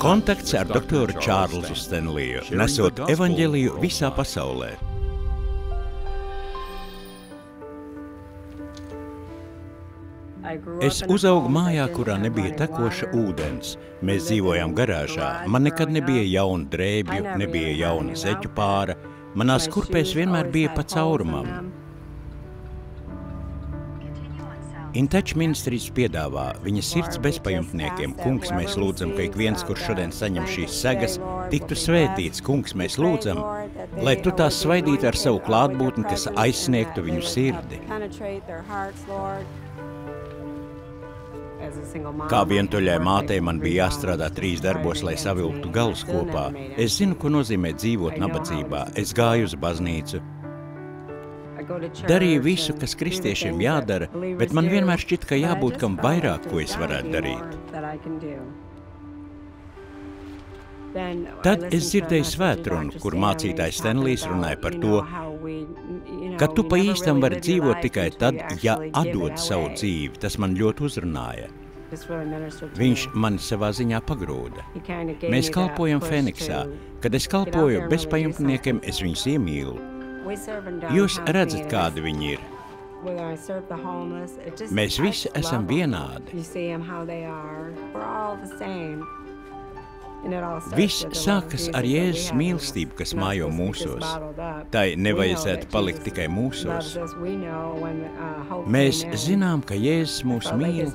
Kontakts ar doktoru Čārlzu Stenliju, nesot evaņģeliju visā pasaulē. Es uzaugu mājā, kurā nebija tekoša ūdens. Mēs dzīvojām garāžā. Man nekad nebija jauna drēbju, nebija jauna zeķu pāra. Manās kurpēs vienmēr bija pa caurumam. In Touch Ministries piedāvā viņa sirds bezpajumtniekiem. Kungs, mēs lūdzam, ka ik viens, kurš šodien saņem šīs segas, tiktu svētīts. Kungs, mēs lūdzam, lai tu tās svaidītu ar savu klātbūtni, kas aizsniegtu viņu sirdi. Kā vientuļai mātei man bija jāstrādā 3 darbos, lai savilktu galus kopā. Es zinu, ko nozīmē dzīvot nabadzībā. Es gāju uz baznīcu. Darīju visu, kas kristiešiem jādara, bet man vienmēr šķita, ka jābūt kam vairāk, ko es varētu darīt. Tad es dzirdēju svētrunu, kur mācītājs Stenlijs runāja par to, ka tu pa īstam vari dzīvot tikai tad, ja atdod savu dzīvi. Tas man ļoti uzrunāja. Viņš mani savā ziņā pagrūda. Mēs kalpojam Feniksā. Kad es kalpoju bezpajumtniekiem, es viņus iemīlu. Jūs redzat, kādi viņi ir. Mēs visi esam vienādi. Viss sākas ar Jēzus mīlestību, kas mājo mūsos. Tai nevajadzētu palikt tikai mūsos. Mēs zinām, ka Jēzus mūs mīl.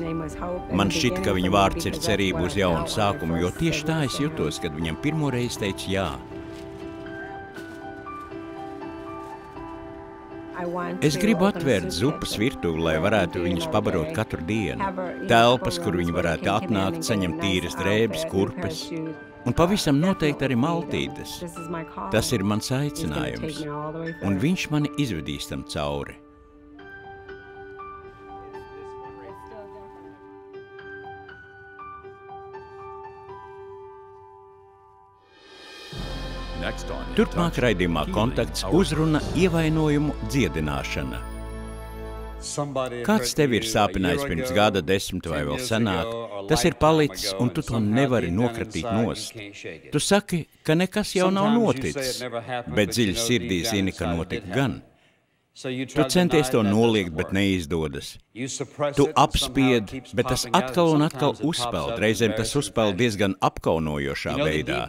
Man šķita, ka viņa vārds ir cerība uz jaunu sākumu, jo tieši tā es jutos, kad viņam pirmoreiz teicu jā. Es gribu atvērt zupas virtuvi, lai varētu viņus pabarot katru dienu. Telpas, kur viņi varētu atnākt, saņemt tīras drēbes, kurpes. Un pavisam noteikti arī maltītes. Tas ir mans aicinājums. Un viņš mani izvedīs tam cauri. Turpmāk raidījumā Kontakts uzruna ievainojumu dziedināšana. Kāds tev ir sāpinājis pirms gada, 10 vai vēl senāk, tas ir palicis un tu to nevari nokratīt nost. Tu saki, ka nekas jau nav noticis, bet dziļi sirdī zini, ka notika gan. Tu centies to noliegt, bet neizdodas. Tu apspied, bet tas atkal un atkal uzpeld. Reizēm tas uzpeld diezgan apkaunojošā veidā.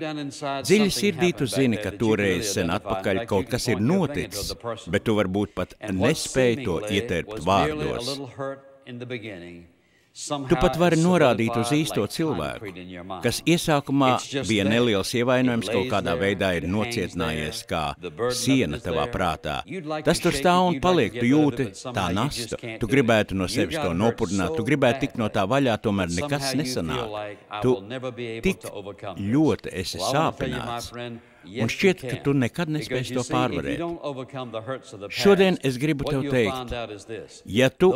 Dziļi sirdī tu zini, ka toreiz sen atpakaļ kaut kas ir noticis, bet tu varbūt pat nespēji to ietērpt vārdos. Tu pat vari norādīt uz īsto cilvēku, kas iesākumā bija neliels ievainojums, kaut kādā veidā ir nocietinājies kā siena tavā prātā. Tas tur stāv un paliek, tu jūti tā nastu, tu gribētu no sevis to nopurdināt, tu gribētu tikt no tā vaļā, tomēr nekas nesanāk. Tu tik ļoti esi sāpināts. Un šķiet, ka tu nekad nespēsi to pārvarēt. Šodien es gribu tev teikt, ja tu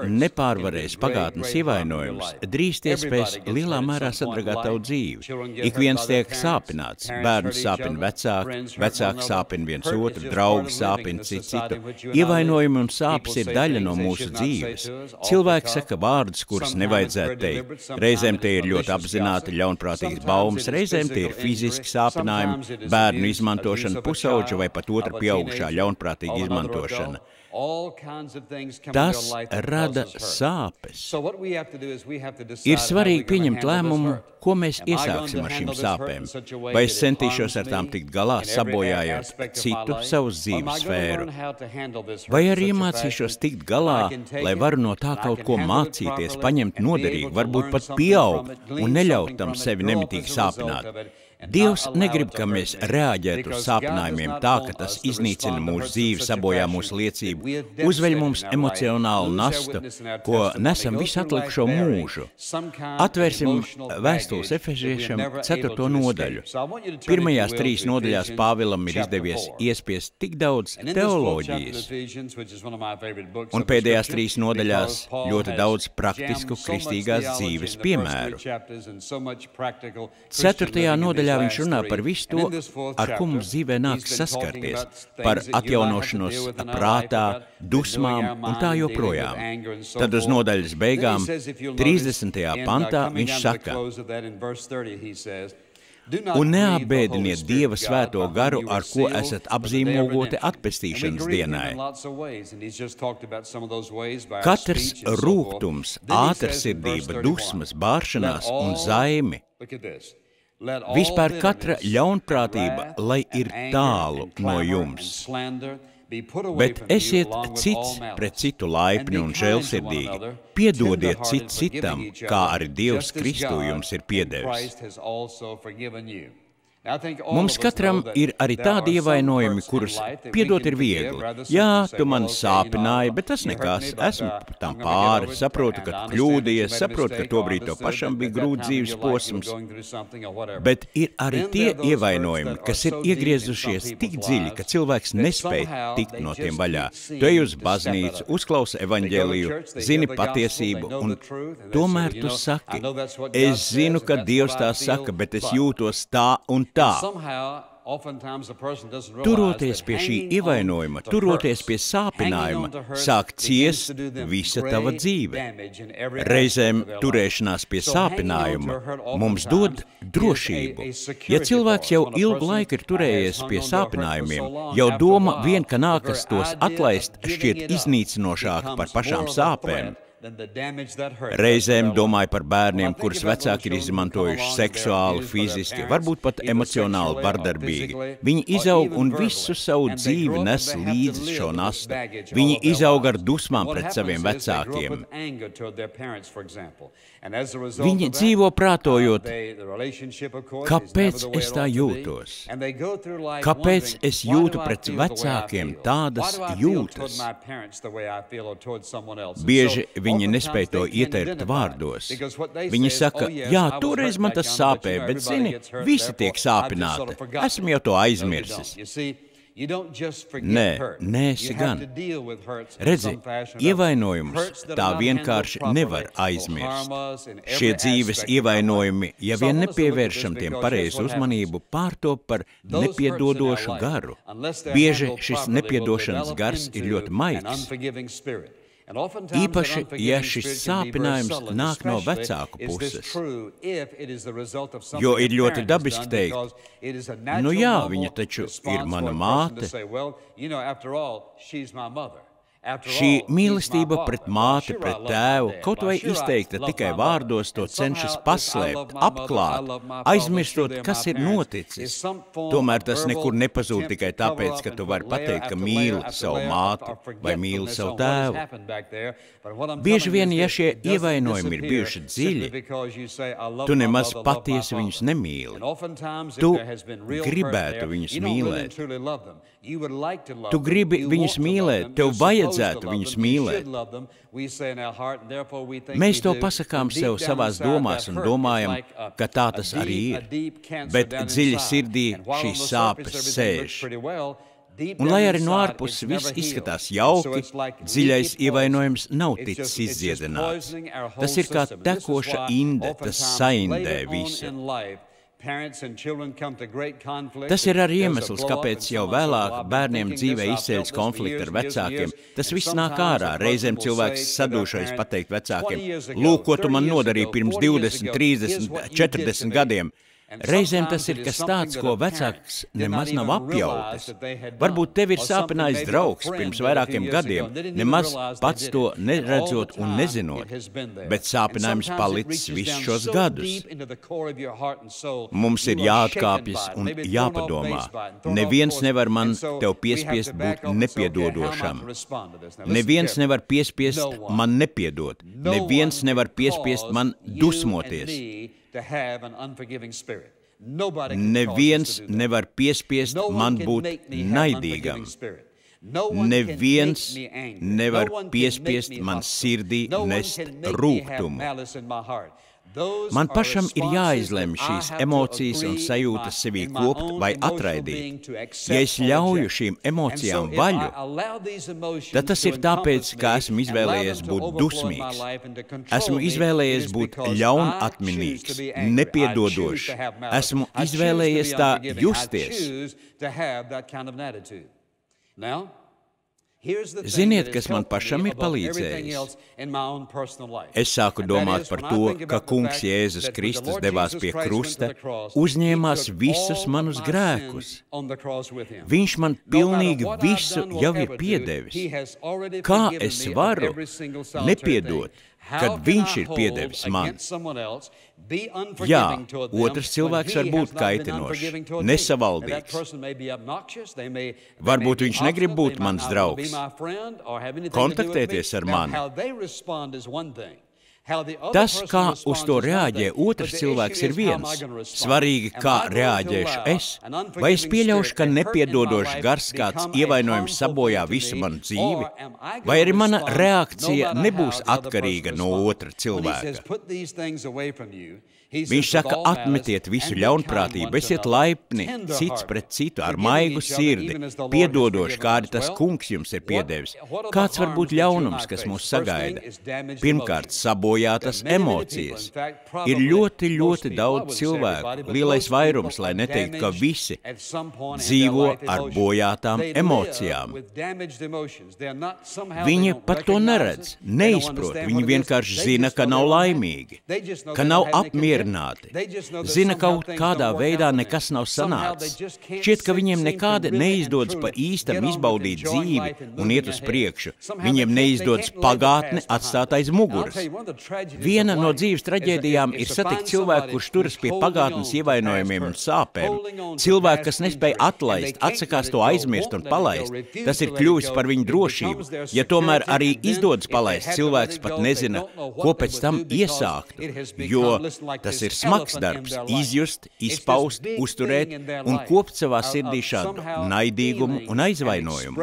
nepārvarēsi pagātnes ievainojumus, drīz tie spēs lielā mērā sadragāt tavu dzīvi. Ik viens tiek sāpināts. Bērns sāpina vecāki, vecāki sāpina viens otru, draugi sāpina citu. Ievainojumi un sāpes ir daļa no mūsu dzīves. Cilvēki saka vārdus, kurus nevajadzētu teikt. Reizēm tie ir ļoti apzināti ļaunprātīgas baumas, reizēm tie ir fiziski sāpinājumi, bērnu izmantošana, pusauģa vai pat otra pieaugušā ļaunprātīga izmantošana. Tas rada sāpes. Ir svarīgi pieņemt lēmumu, ko mēs iesāksim ar šīm sāpēm. Vai es centīšos ar tām tikt galā, sabojājot citu savas dzīves sfēru? Vai arī iemācīšos tikt galā, lai varu no tā kaut ko mācīties, paņemt noderīgi, varbūt pat pieaugt un neļaut tam sevi nemitīgi sāpināt? Dievs negrib, ka mēs reaģētu uz sāpinājumiem tā, ka tas iznīcina mūsu dzīvi, sabojā mūsu liecību, uzveļ mums emocionālu nastu, ko nesam visu atlikušo mūžu. Atvērsim vēstules Efeziešiem 4. nodaļu. Pirmajās 3 nodaļās Pāvilam ir izdevies iespiest tik daudz teoloģijas, un pēdējās 3 nodaļās ļoti daudz praktisku kristīgās dzīves piemēru. 4. nodaļā viņš runā par visu to, ar ko mums dzīvē nāks saskarties, par atjaunošanos prātā, dusmām un tā joprojām. Tad uz nodaļas beigām, 30. pantā, viņš saka: un neapbēdiniet Dieva svēto garu, ar ko esat apzīmogoti atpestīšanas dienai. Katrs rūgtums, ātrsirdība, dusmas, bāršanās un zaimi, vispār katra ļaunprātība, lai ir tālu no jums. Bet esiet cits pret citu laipni un žēlsirdīgi, piedodiet cits citam, kā arī Dievs Kristu jums ir piedevis. Mums katram ir arī tādi ievainojumi, kurus piedot ir viegli. Jā, tu man sāpināji, bet tas nekas, esmu tam pāri, saprotu, ka kļūdījies, saprotu, ka tobrīd to pašam bija grūts dzīves posms. Bet ir arī tie ievainojumi, kas ir iegriezušies tik dziļi, ka cilvēks nespēj tikt no tiem vaļā. Tu ej uz baznīcu, uzklausi evaņģēliju, zini patiesību, un tomēr tu saki, es zinu, ka Dievs tā saka, bet es jūtos tā un tā. Turoties pie šī ievainojuma, turoties pie sāpinājuma, sāk ciest visa tava dzīve. Reizēm turēšanās pie sāpinājuma mums dod drošību. Ja cilvēks jau ilgu laiku ir turējies pie sāpinājumiem, jau doma vien, ka nākas tos atlaist, šķiet iznīcinošāk par pašām sāpēm. Reizēm domāju par bērniem, kurus vecāki ir izmantojuši seksuāli, fiziski, varbūt pat emocionāli vardarbīgi. Viņi izaug un visu savu dzīvi nes līdzi šo nastu. Viņi izaug ar dusmām pret saviem vecākiem. Viņi dzīvo prātojot, kāpēc es tā jūtos? Kāpēc es jūtu pret vecākiem tādas jūtas? Bieži viņi nespēj to ieteikt vārdos. Viņi saka, jā, toreiz man tas sāpēja, bet zini, visi tiek sāpināti. Esmu jau to aizmirsis. Nē, neesi gan. Redzi, ievainojumus tā vienkārši nevar aizmirst. Šie dzīves ievainojumi, ja vien nepievēršam tiem pareizu uzmanību, pārtop par nepiedodošu garu. Bieži šis nepiedošanas gars ir ļoti maigs. Īpaši, ja šis sāpinājums nāk no vecāku puses. Jo ir ļoti dabiski teikt, nu jā, viņa taču ir mana māte. Šī mīlestība pret māti, pret tēvu, kaut vai izteikta tikai vārdos, to cenšas paslēpt, apklāt, aizmirstot, kas ir noticis. Tomēr tas nekur nepazūd tikai tāpēc, ka tu vari pateikt, ka mīli savu māti vai mīli savu tēvu. Bieži vien, ja šie ievainojumi ir bijuši dziļi, tu nemaz patiesi viņus nemīli. Tu gribētu viņus mīlēt. Tu gribi viņus mīlēt, tev vajadzētu viņus mīlēt. Mēs to pasakām sev savās domās un domājam, ka tā tas arī ir. Bet dziļi sirdī šīs sāpes sēž. Un lai arī no ārpuses viss izskatās jauki, dziļais ievainojums nav ticis izdziedināts. Tas ir kā tekoša inde, tas saindē visu. Tas ir arī iemesls, kāpēc jau vēlāk bērniem dzīvē izceļas konflikti ar vecākiem. Tas viss nāk ārā. Reizēm cilvēks sadūšais pateikt vecākiem, lūk, ko tu man nodarīji pirms 20, 30, 40 gadiem. Reizēm tas ir kas tāds, ko vecāks nemaz nav apjautis. Varbūt tev ir sāpinājis draugs pirms vairākiem gadiem, nemaz pats to neredzot un nezinot, bet sāpinājums palicis visus šos gadus. Mums ir jāatkāpjas un jāpadomā. Neviens nevar man tev piespiest būt nepiedodošam. Neviens nevar piespiest man nepiedot. Neviens nevar piespiest man dusmoties. Neviens nevar piespiest man būt naidīgam. Neviens nevar piespiest man sirdī nest rūgtumu. Man pašam ir jāizlemj šīs emocijas un sajūtas sevī kopt vai atraidīt. Ja es ļauju šīm emocijām vaļu, tad tas ir tāpēc, ka esmu izvēlējies būt dusmīgs. Esmu izvēlējies būt ļaunatminīgs, nepiedodošs. Esmu izvēlējies tā justies. Ziniet, kas man pašam ir palīdzējis? Es sāku domāt par to, ka Kungs Jēzus Kristus devās pie krusta, uzņēmās visus manus grēkus. Viņš man pilnīgi visu jau ir piedevis. Kā es varu nepiedot, kad viņš ir piedevis man? Jā, otrs cilvēks var būt kaitinošs, nesavaldīgs. Varbūt viņš negrib būt mans draugs, kontaktēties ar mani. Tas, kā uz to reaģē otrs cilvēks, ir viens. Svarīgi, kā reaģēšu es. Vai es pieļaušu, ka nepiedodošs gars kāds ievainojums sabojā visu manu dzīvi? Vai arī mana reakcija nebūs atkarīga no otra cilvēka? Viņš saka, atmetiet visu ļaunprātību, esiet laipni cits pret citu ar maigu sirdi, piedodoši, kādi tas Kungs jums ir piedevis. Kāds var būt ļaunums, kas mūs sagaida? Pirmkārt, sabojātas emocijas. Ir ļoti, ļoti daudz cilvēku, lielais vairums, lai neteiktu, ka visi dzīvo ar bojātām emocijām. Viņi pat to neredz, neizprot, viņi vienkārši zina, ka nav laimīgi, ka nav apmierināti. Zina, kaut kādā veidā nekas nav sanācis. Šķiet, ka viņiem nekādi neizdodas pa īstam izbaudīt dzīvi un iet uz priekšu. Viņiem neizdodas pagātne atstāt aiz muguras. Viena no dzīves traģēdijām ir satikt cilvēku, kurš turas pie pagātnes ievainojumiem un sāpēm. Cilvēku, kas nespēja atlaist, atsakās to aizmirst un palaist. Tas ir kļuvis par viņu drošību. Ja tomēr arī izdodas palaist, cilvēks pat nezina, ko pēc tam iesāktu, jo tas ir smags darbs, izjust, izpaust, uzturēt un kopt savā sirdī šādu naidīgumu un aizvainojumu.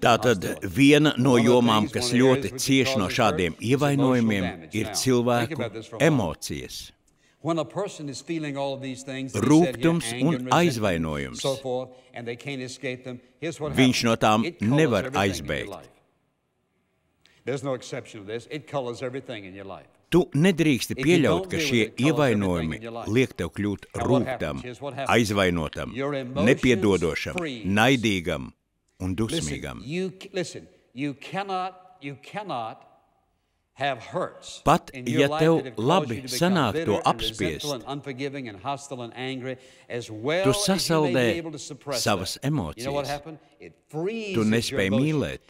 Tātad viena no jomām, kas ļoti cieš no šādiem ievainojumiem, ir cilvēku emocijas. Rūgtums un aizvainojums. Viņš no tām nevar aizbēgt. Tu nedrīksti pieļaut, ka šie ievainojumi liek tev kļūt rūgtam, aizvainotam, nepiedodošam, naidīgam un dusmīgam. Pat, ja tev labi sanāk to apspiest, tu sasaldē savas emocijas. Tu nespēji mīlēt.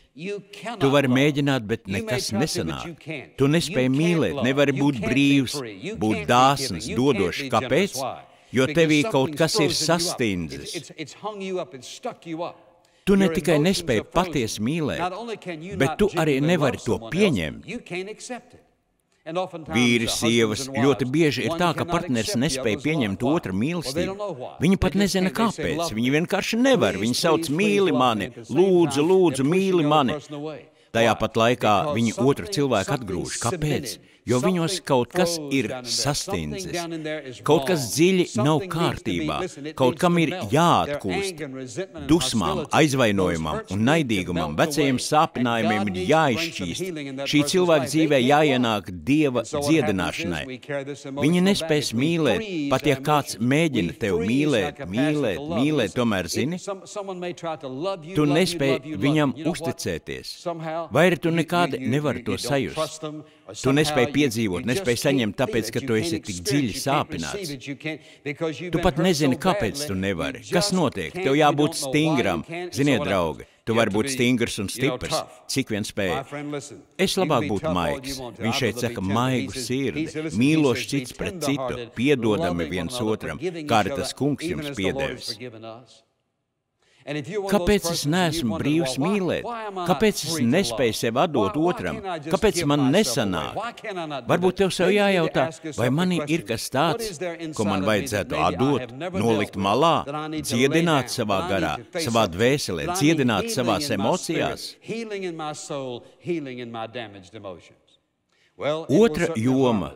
Tu vari mēģināt, bet nekas nesanāk. Tu nespēji mīlēt, nevari būt brīvs, būt dāsns, dodošs. Kāpēc? Jo tevī kaut kas ir sastindzis. Tu ne tikai nespēji patiesi mīlēt, bet tu arī nevari to pieņemt. Vīri, sievas, ļoti bieži ir tā, ka partneris nespēja pieņemt otra mīlestību. Viņi pat nezina, kāpēc. Viņi vienkārši nevar. Viņi sauc mīli mani, lūdzu, lūdzu, mīli mani. Tajā pat laikā viņi otru cilvēku atgrūž. Kāpēc? Jo viņos kaut kas ir sastindzis, kaut kas dziļi nav kārtībā, kaut kam ir jāatkūst, dusmām, aizvainojumam un naidīgumam, vecajiem sāpinājumiem ir jāizšķīst, šī cilvēka dzīvē jāienāk Dieva dziedināšanai. Viņi nespēs mīlēt, pat ja kāds mēģina tev mīlēt, tomēr zini, tu nespēji viņam uzticēties, vai arī tu nekādi nevari to sajust. Tu nespēji piedzīvot, nespēji saņemt, tāpēc, ka tu esi tik dziļi sāpināts. Tu pat nezini, kāpēc tu nevari. Kas notiek? Tev jābūt stingram. Ziniet, draugi, tu vari būt stingrs un stiprs, cik vien spēj. Es labāk būtu maigs. Viņš šeit saka maigu sirdi, mīlošs cits pret citu, piedodami viens otram, kā arī tas Kungs jums piedevis. Kāpēc es neesmu brīvs mīlēt? Kāpēc es nespēju sev atdot otram? Kāpēc man nesanāk? Varbūt tev sev jājautā, vai manī ir kas tāds, ko man vajadzētu atdot, nolikt malā, dziedināt savā garā, savā dvēselē, dziedināt savās emocijās? Otra joma,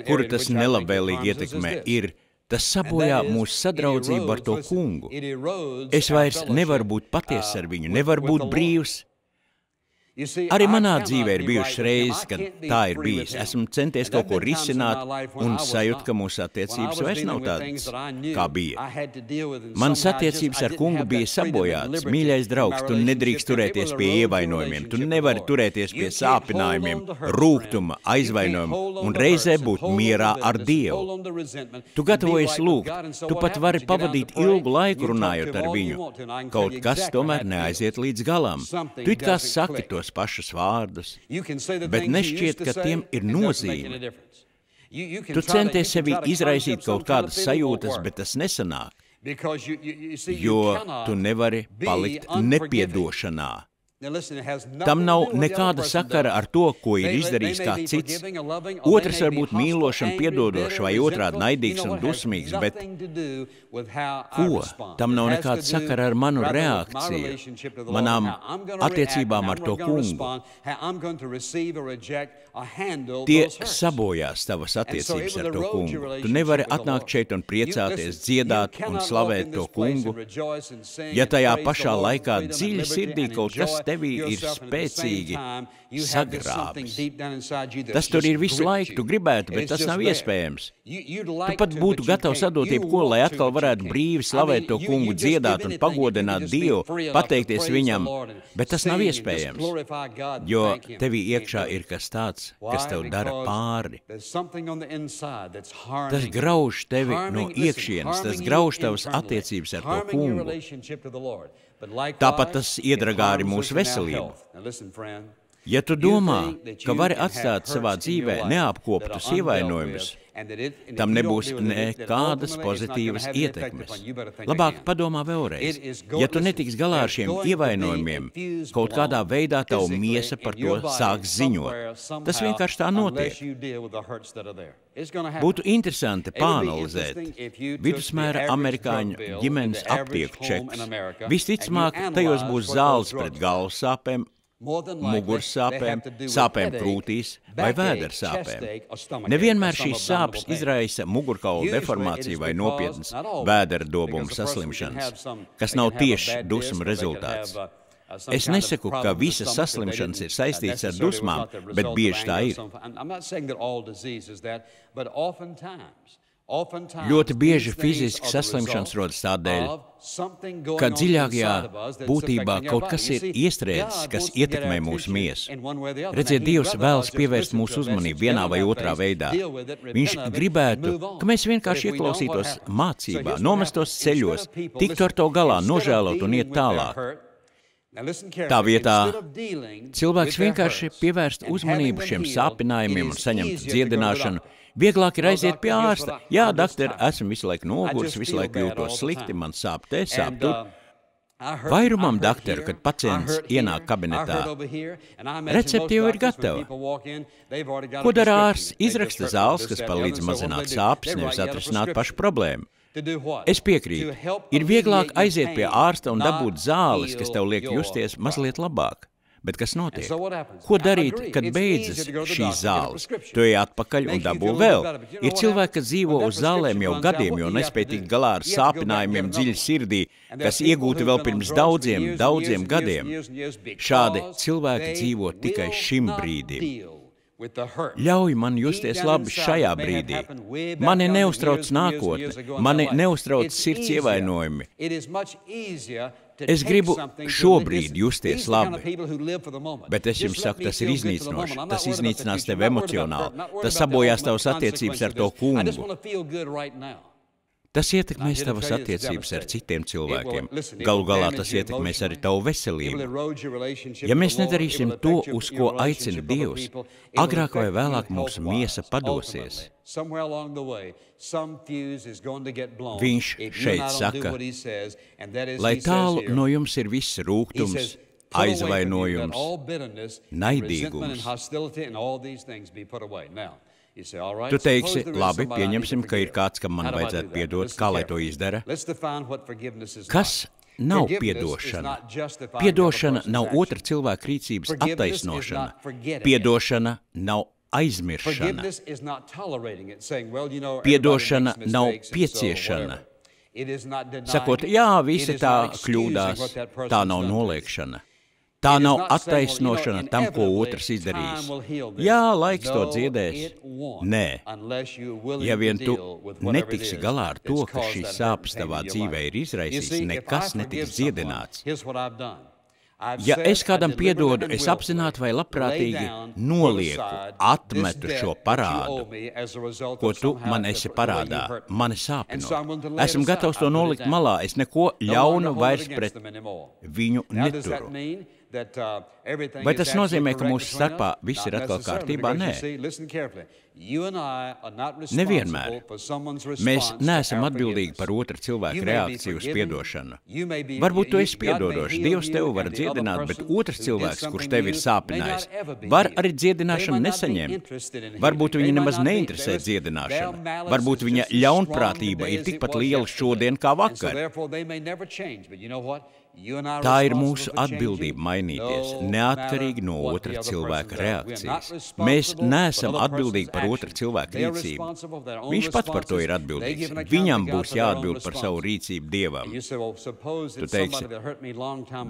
kuru tas nelabvēlīgi ietekmē, ir tas sabojā mūsu sadraudzību ar to Kungu. Es vairs nevaru būt patiess ar viņu, nevaru būt brīvs. Arī manā dzīvē ir bijušas reizes, kad tā ir bijis. Esmu centies kaut ko risināt un sajūt, ka mūsu attiecības vairs nav tādas, kā bija. Manas attiecības ar kungu bija sabojātas. Mīļais draugs, tu nedrīkst turēties pie ievainojumiem, tu nevari turēties pie sāpinājumiem, rūgtuma, aizvainojuma un reizē būt mierā ar Dievu. Tu gatavojies lūgt, tu pat vari pavadīt ilgu laiku runājot ar viņu. Kaut kas tomēr neaiziet līdz galam. Tu it kā saki tos pašus vārdus, bet nešķiet, ka tiem ir nozīme. Tu centies sevī izraisīt kaut kādas sajūtas, bet tas nesanāk, jo tu nevari palikt nepiedošanā. Tam nav nekāda sakara ar to, ko ir izdarījis kā cits. Otrs var būt mīlošs un piedodošs vai otrādi naidīgs un dusmīgs, bet ko? Tam nav nekāda sakara ar manu reakciju, manām attiecībām ar to kungu. Tie sabojās tavas attiecības ar to kungu. Tu nevari atnākt šeit un priecāties, dziedāt un slavēt to kungu, ja tajā pašā laikā dziļi sirdī kaut kas tevī ir spēcīgi sagrābis. Tas tur ir visu laiku, tu gribētu, bet tas nav iespējams. Tu pat būtu gatavs atdot jebko, lai atkal varētu brīvi slavēt to kungu, dziedāt un pagodināt Dievu, pateikties viņam, bet tas nav iespējams, jo tevī iekšā ir kas tāds, kas tev dara pāri. Tas grauž tevi no iekšienes, tas grauž tavas attiecības ar to kungu. Tāpat tas iedragā arī mūsu veselību. Ja tu domā, ka vari atstāt savā dzīvē neapkoptus ievainojumus, tam nebūs nekādas pozitīvas ietekmes. Labāk padomā vēlreiz. Ja tu netiks galā ar šiem ievainojumiem, kaut kādā veidā tavu miesa par to sāks ziņot. Tas vienkārši tā notiek. Būtu interesanti pāanalizēt vidusmēra amerikāņu ģimenes aptieku čekus. Visticamāk, tajos būs zāles pret galvas sāpēm, mugursāpēm, sāpēm krūtīs vai vēdersāpēm. Nevienmēr šīs sāpes izraisa mugurkaula deformāciju vai nopietnas vēderdobuma saslimšanas, kas nav tieši dusmu rezultāts. Es nesaku, ka visas saslimšanas ir saistītas ar dusmām, bet bieži tā ir. Ļoti bieži fiziski saslimšanas rodas tādēļ, ka dziļākajā būtībā kaut kas ir iestrēdzis, kas ietekmē mūsu miesu. Redziet, Dievs vēlas pievērst mūsu uzmanību vienā vai otrā veidā. Viņš gribētu, ka mēs vienkārši ieklausītos mācībā, nomestos ceļos, tiktu ar to galā, nožēlot un iet tālāk. Tā vietā cilvēks vienkārši pievērst uzmanību šiem sāpinājumiem un saņemt dziedināšanu. Vieglāk ir aiziet pie ārsta. Jā, doktor, esmu visu laiku noguris, visu laiku jūtos slikti, man sāp te, sāp tur. Vairumam doktoru, kad pacients ienāk kabinetā, recepte jau ir gatava. Ko dara ārsts? Izraksta zāles, kas palīdz mazināt sāpes, nevis atrisināt pašu problēmu. Es piekrītu. Ir vieglāk aiziet pie ārsta un dabūt zāles, kas tev liek justies mazliet labāk. Bet kas notiek? Ko darīt, kad beidzas šīs zāles? Tu ej atpakaļ un dabū vēl. Ir cilvēki, kas dzīvo uz zālēm jau gadiem, jo nespēj tikt galā ar sāpinājumiem dziļi sirdī, kas iegūti vēl pirms daudziem gadiem. Šādi cilvēki dzīvo tikai šim brīdim. Ļauj man justies labi šajā brīdī. Mani neuztrauc nākotne, mani neuztrauc sirds ievainojumi. Es gribu šobrīd justies labi, bet es jums saku, tas ir iznīcinoši. Tas iznīcinās tevi emocionāli. Tas sabojās tavas attiecības ar to kungu. Tas ietekmēs tavas attiecības ar citiem cilvēkiem. Galu galā tas ietekmēs arī tavu veselību. Ja mēs nedarīsim to, uz ko aicina Dievs, agrāk vai vēlāk mūsu miesa padosies. Viņš šeit saka, lai tālu no jums ir viss rūgtums, aizvainojums, naidīgums. Tu teiksi, labi, pieņemsim, ka ir kāds, kam man vajadzētu piedot, kā lai to izdara. Kas nav piedošana? Piedošana nav otra cilvēka rīcības attaisnošana. Piedošana nav aizmiršana. Piedošana nav pieciešana. Sakot, jā, visi tā kļūdās, tā nav noliekšana. Tā nav attaisnošana tam, ko otrs izdarījis. Jā, laiks to dziedēs. Nē, ja vien tu netiksi galā ar to, ka šīs sāpes tavā dzīvē ir izraisījis, nekas netiks dziedināts. Ja es kādam piedodu, es apzināti vai labprātīgi nolieku, atmetu šo parādu, ko tu man esi parādā, mani sāpinot. Esmu gatavs to nolikt malā, es neko ļaunu vairs pret viņu neturu. Vai tas nozīmē, ka mūsu starpā viss ir atkal kārtībā? Nē. Nevienmēr. Mēs neesam atbildīgi par otra cilvēka reakciju uz piedošanu. Varbūt tu esi piedodošs, Dievs tev var dziedināt, bet otrs cilvēks, kurš tev ir sāpinājis, var arī dziedināšanu nesaņemt. Varbūt viņa nemaz neinteresē dziedināšanu. Varbūt viņa ļaunprātība ir tikpat liela šodien kā vakar. Tā ir mūsu atbildība mainīties, neatkarīgi no otra cilvēka reakcijas. Mēs neesam atbildīgi par otra cilvēka rīcību. Viņš pats par to ir atbildīgs. Viņam būs jāatbild par savu rīcību Dievam. Tu teiksi,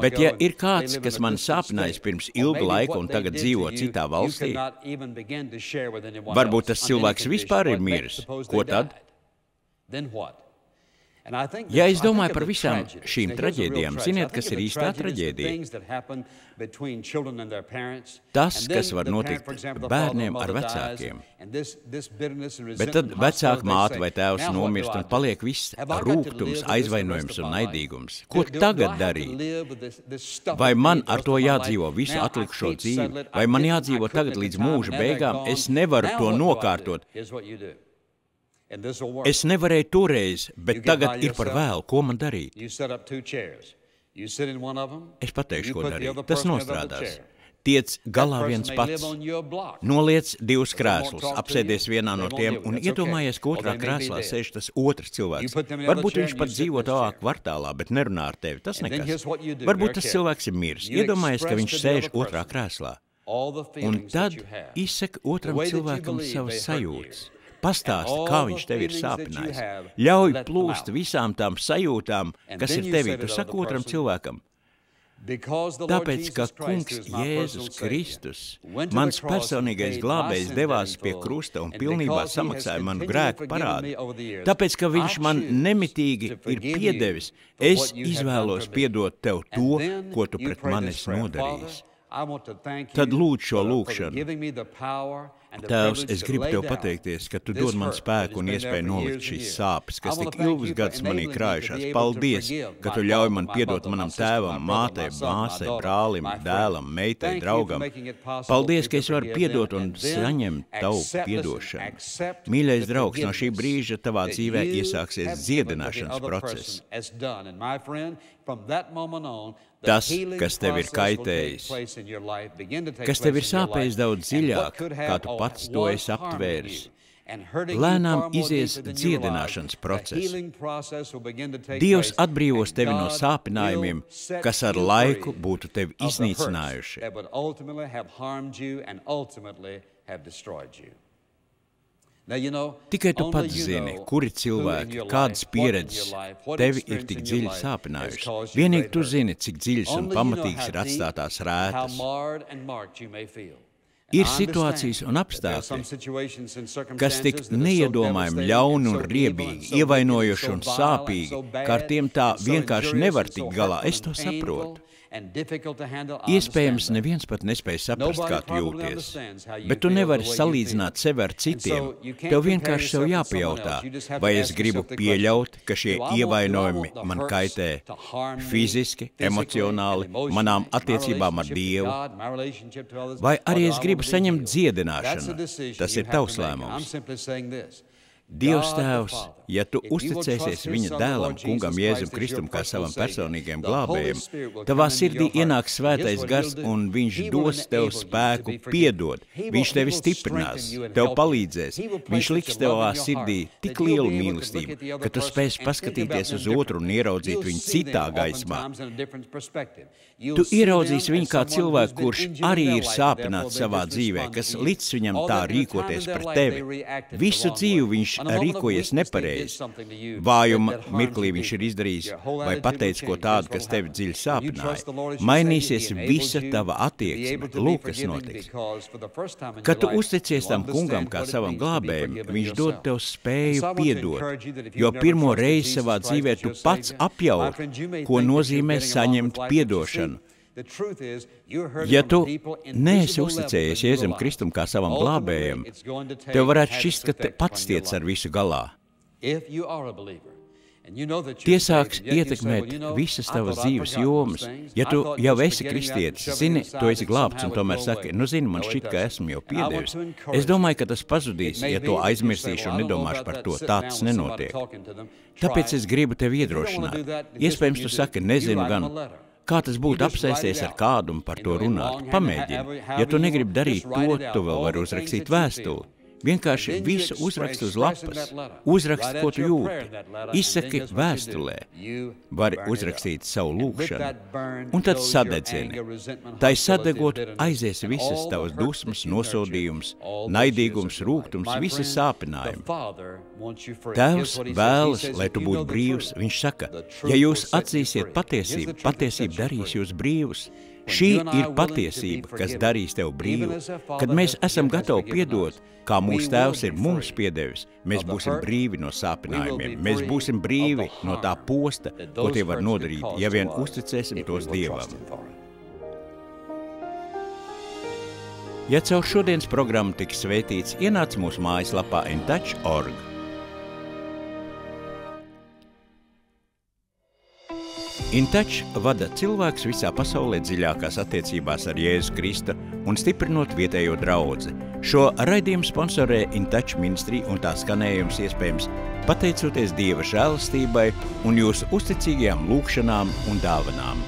bet ja ir kāds, kas man sāpinājis pirms ilga laika un tagad dzīvo citā valstī, varbūt tas cilvēks vispār ir miris. Ko tad? Ja es domāju par visām šīm traģēdijām, ziniet, kas ir īstā traģēdija? Tas, kas var notikt bērniem ar vecākiem. Bet tad vecāka māte vai tēvs nomirst un paliek viss rūgtums, aizvainojums un naidīgums. Ko tagad darīt? Vai man ar to jādzīvo visu atlikušo dzīvi? Vai man jādzīvo tagad līdz mūža beigām? Es nevaru to nokārtot. Es nevarēju toreiz, bet tagad ir par vēlu. Ko man darīt? Es pateikšu, ko darīt. Tas nostrādās. Tiec galā viens pats. Noliec divus krēslus, apsēdies vienā no tiem un iedomājies, ka otrā krēslā sēž tas otrs cilvēks. Varbūt viņš pat dzīvo tavā kvartālā, bet nerunā ar tevi. Tas nekas. Varbūt tas cilvēks ir miris. Iedomājies, ka viņš sēž otrā krēslā. Un tad izsaka otram cilvēkam savas sajūtas. Pastāsti, kā viņš tevi ir sāpinājis. Ļauj plūst visām tām sajūtām, kas ir tevī. Tu saki otram cilvēkam. Tāpēc, ka Kungs Jēzus Kristus, mans personīgais glābējs, devās pie krusta un pilnībā samaksāja manu grēku parādu. Tāpēc, ka viņš man nemitīgi ir piedevis, es izvēlos piedot tev to, ko tu pret mani esi nodarījis. Tad lūdz šo lūgšanu. Tēvs, es gribu tev pateikties, ka tu dod man spēku un iespēju nolikt šīs sāpes, kas tik ilgus gadus manī krājušās. Paldies, ka tu ļauj man piedot manam tēvam, mātei, māsai, brālim, dēlam, meitai, draugam. Paldies, ka es varu piedot un saņemt tavu piedošanu. Mīļais draugs, no šī brīža tavā dzīvē iesāksies dziedināšanas process. Tas, kas tev ir kaitējis, kas tev ir sāpējis daudz dziļāk, kā tu pats to esi aptvēris, lēnām izies dziedināšanas process. Dievs atbrīvos tevi no sāpinājumiem, kas ar laiku būtu tevi iznīcinājuši. Tikai tu pats zini, kuri cilvēki, kādas pieredzes tevi ir tik dziļi sāpinājušas. Vienīgi tu zini, cik dziļas un pamatīgas ir atstātās rētas. Ir situācijas un apstākļi, kas tik neiedomājami ļauni un riebīgi, ievainojoši un sāpīgi, ka ar tiem tā vienkārši nevar tikt galā. Es to saprotu. Iespējams, neviens pat nespēja saprast, kā tu jūties, bet tu nevari salīdzināt sevi ar citiem. Tev vienkārši sev jāpajautā, vai es gribu pieļaut, ka šie ievainojumi man kaitē fiziski, emocionāli, manām attiecībām ar Dievu, vai arī es gribu saņemt dziedināšanu. Tas ir tavs lēmums. Dievs Tēvs, ja tu uzticēsies viņa dēlam, kungam Jēzum Kristum, kā savam personīgajam glābējam, tavā sirdī ienāks svētais gars un viņš dos tev spēku piedot. Viņš tevi stiprinās, tev palīdzēs. Viņš liks tevā sirdī tik lielu mīlestību, ka tu spēsi paskatīties uz otru un ieraudzīt viņu citā gaismā. Tu ieraudzīsi viņu kā cilvēku, kurš arī ir sāpināts savā dzīvē, kas lic viņam tā rīkoties pret tevi. Visu dzīvi viņš rīkojies nepareizi, vājuma mirklī viņš ir izdarījis vai pateicis ko tādu, kas tevi dziļi sāpināja, mainīsies visa tava attieksme. Lūk, kas notiks. Kad tu uzticies tam kungam kā savam glābējam, viņš dod tev spēju piedot, jo pirmo reizi savā dzīvē tu pats apjauri, ko nozīmē saņemt piedošanu. Ja tu neesi uzticējies Jēzum Kristum kā savam glābējam, tev varētu šķist, ka pats tiec ar visu galā. Tie sāks ietekmēt visas tavas dzīves jomas. Ja tu jau esi kristietis, zini, tu esi glābts un tomēr saki, zini, man šķiet, ka esmu jau piedevis. Es domāju, ka tas pazudīs, ja to aizmirsīšu un nedomāšu par to. Tā tas nenotiek. Tāpēc es gribu tevi iedrošināt. Iespējams, tu saki, nezinu gan, kā tas būtu apsēsties ar kādu un par to runāt. Pamēģini. Ja tu negribi darīt to, tu vēl vari uzrakstīt vēstuli. Vienkārši visu uzrakst uz lapas. Uzrakst, ko tu jūti. Izsaki vēstulē. Vari uzrakstīt savu lūgšanu. Un tad sadedzini. Tai sadegot aizies visas tavas dusmas, nosodījums, naidīgums, rūgtums, visas sāpinājumi. Tēvs vēlas, lai tu būtu brīvs. Viņš saka, ja jūs atzīsiet patiesību, patiesība darīs jūs brīvus. Šī ir patiesība, kas darīs tev brīvu. Kad mēs esam gatavi piedot, kā mūsu Tēvs ir mums piedevis, mēs būsim brīvi no sāpinājumiem. Mēs būsim brīvi no tā posta, ko tie var nodarīt, ja vien uzticēsim tos Dievam. Ja caur šodienas programmu tiks svētīts, ienāc mūsu mājaslapā intouch.org. InTouch vada cilvēks visā pasaulē dziļākās attiecībās ar Jēzu Kristu un stiprinot vietējo draudzi. Šo raidījumu sponsorē InTouch ministrija un tā skanējums iespējams pateicoties Dieva žēlastībai un jūsu uzticīgajām lūgšanām un dāvanām.